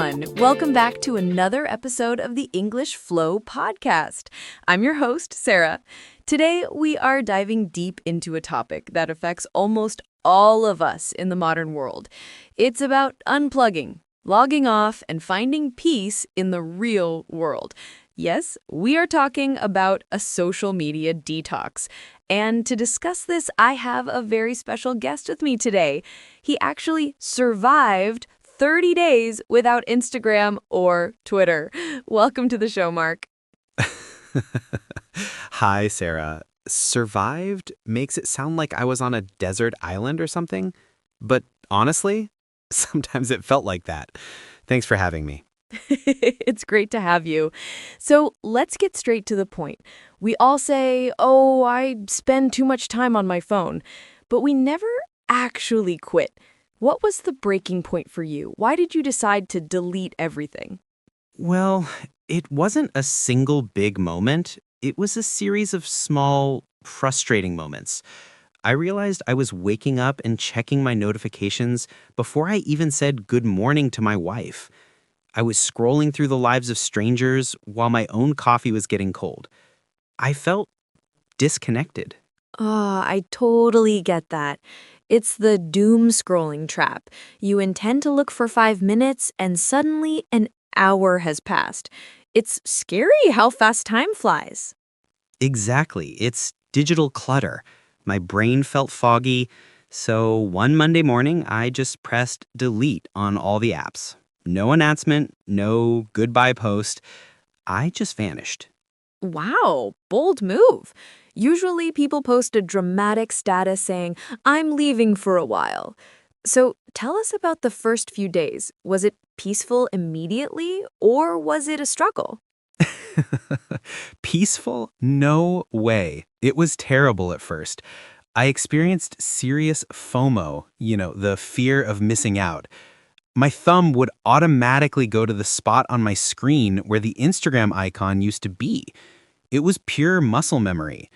everyone. Welcome back to another episode of the English Flow podcast. I'm your host, Sarah. Today, we are diving deep into a topic that affects almost all of us in the modern world. It's about unplugging, logging off, and finding peace in the real world. Yes, we are talking about a social media detox. And to discuss this, I have a very special guest with me today. He actually survived 30 days without Instagram or Twitter. Welcome to the show, Mark. Hi, Sarah. Survived makes it sound like I was on a desert island or something. But honestly, sometimes it felt like that. Thanks for having me. It's great to have you. So let's get straight to the point. We all say, oh, I spend too much time on my phone, but we never actually quit. What was the breaking point for you? Why did you decide to delete everything? Well, it wasn't a single big moment. It was a series of small, frustrating moments. I realized I was waking up and checking my notifications before I even said good morning to my wife. I was scrolling through the lives of strangers while my own coffee was getting cold. I felt disconnected. I totally get that. It's the doom scrolling trap. You intend to look for 5 minutes and suddenly an hour has passed. It's scary how fast time flies. Exactly. It's digital clutter. My brain felt foggy, so one Monday morning, I just pressed delete on all the apps. No announcement, no goodbye post. I just vanished. Wow, bold move. Usually people post a dramatic status saying, I'm leaving for a while. So tell us about the first few days. Was it peaceful immediately or was it a struggle? Peaceful? No way. It was terrible at first. I experienced serious FOMO, the fear of missing out. My thumb would automatically go to the spot on my screen where the Instagram icon used to be. It was pure muscle memory.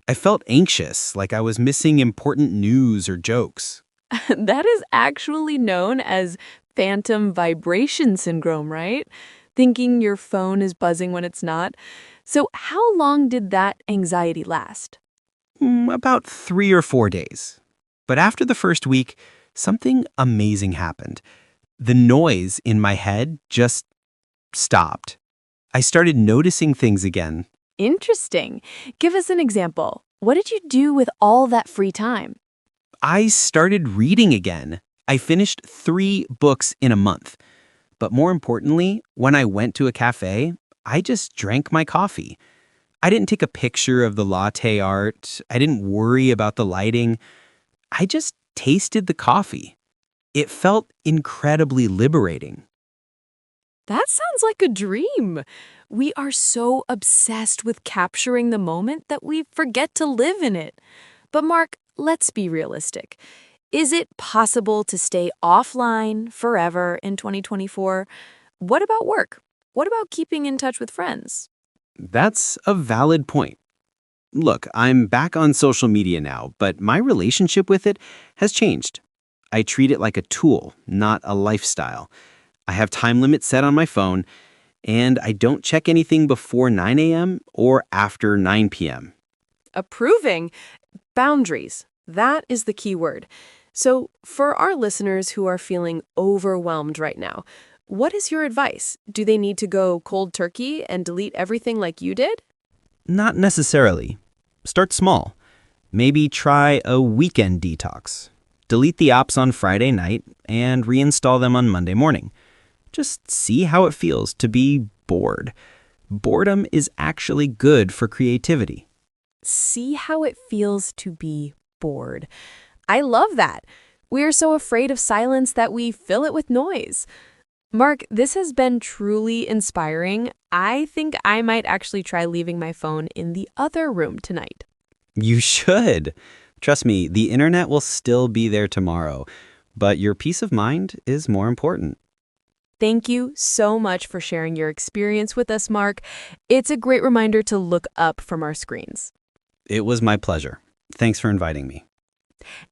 I felt anxious, like I was missing important news or jokes. That is actually known as phantom vibration syndrome, right? Thinking your phone is buzzing when it's not. So how long did that anxiety last? About 3 or 4 days. But after the first week, something amazing happened. The noise in my head just stopped. I started noticing things again. Interesting. Give us an example. What did you do with all that free time? I started reading again. I finished 3 books in a month. But more importantly, when I went to a cafe, I just drank my coffee. I didn't take a picture of the latte art. I didn't worry about the lighting. I just tasted the coffee. It felt incredibly liberating. That sounds like a dream. We are so obsessed with capturing the moment that we forget to live in it. But Mark, let's be realistic. Is it possible to stay offline forever in 2024? What about work? What about keeping in touch with friends? That's a valid point. Look, I'm back on social media now, but my relationship with it has changed. I treat it like a tool, not a lifestyle. I have time limits set on my phone, and I don't check anything before 9 a.m. or after 9 p.m. Approving boundaries. That is the key word. So, for our listeners who are feeling overwhelmed right now, what is your advice? Do they need to go cold turkey and delete everything like you did? Not necessarily. Start small. Maybe try a weekend detox. Delete the apps on Friday night and reinstall them on Monday morning. Just see how it feels to be bored. Boredom is actually good for creativity. See how it feels to be bored. I love that. We are so afraid of silence that we fill it with noise. Mark, this has been truly inspiring. I think I might actually try leaving my phone in the other room tonight. You should. Trust me, the internet will still be there tomorrow, but your peace of mind is more important. Thank you so much for sharing your experience with us, Mark. It's a great reminder to look up from our screens. It was my pleasure. Thanks for inviting me.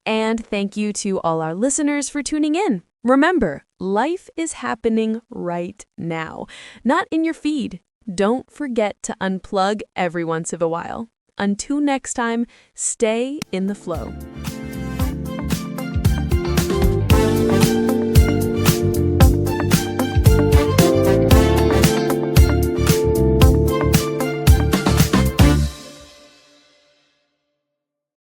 And thank you to all our listeners for tuning in. Remember, life is happening right now, not in your feed. Don't forget to unplug every once in a while. Until next time, stay in the flow.